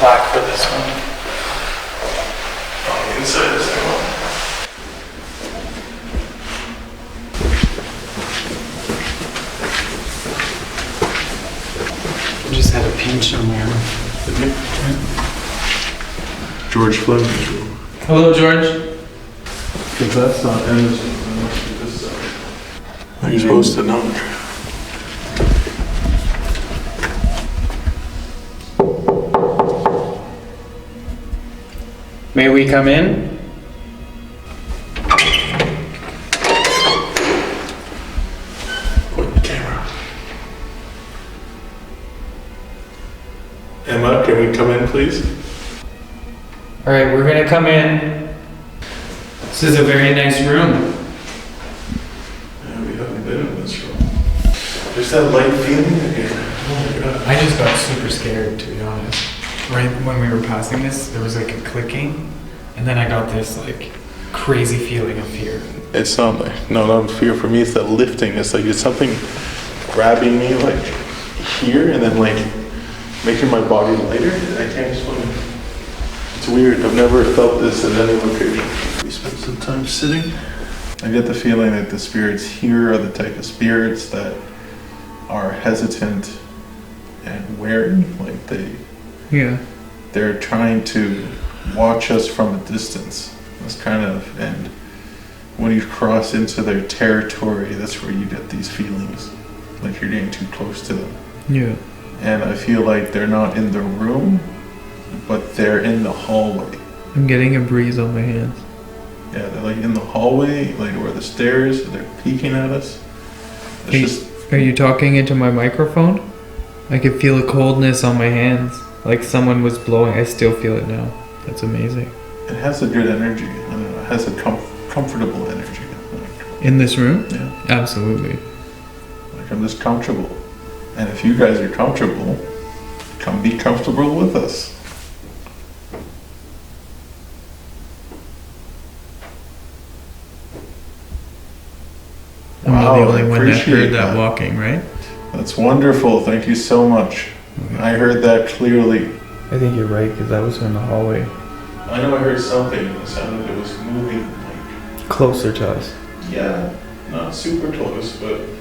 flack for this one. On the inside is there one. Just had a pinch on my arm. George Fleming's room. Hello, George. Because that's not Emma's room, that must be this side. How are you supposed to know? May we come in? Point the camera. Emma, can we come in, please? All right, we're gonna come in. This is a very nice room. Yeah, we haven't been in this room. There's that light feeling in here. Oh my god. I just got super scared, to be honest. Right when we were passing this, there was like a clicking, and then I got this like crazy feeling of fear. It's not like, no, not fear for me, it's that lifting. It's like it's something grabbing me like here and then like making my body lighter. I can't explain. It's weird. I've never felt this in any location. We spent some time sitting. I get the feeling that the spirits here are the type of spirits that are hesitant and wary, like they're trying to watch us from a distance. That's kind of, and when you cross into their territory, that's where you get these feelings, like you're getting too close to them. Yeah. And I feel like they're not in the room, but they're in the hallway. I'm getting a breeze on my hands. Yeah, they're like in the hallway, like where the stairs, they're peeking at us. Are you talking into my microphone? I could feel a coldness on my hands, like someone was blowing. I still feel it now. That's amazing. It has a good energy. I don't know, it has a comfortable energy. Like, in this room? Yeah. Absolutely. Like I'm just comfortable. And if you guys are comfortable, come be comfortable with us. I'm not the only one that heard that walking, right? That's wonderful. Thank you so much. Okay. I heard that clearly. I think you're right, because that was in the hallway. I know I heard something. It sounded like it was moving, like closer to us. Yeah, not super close, but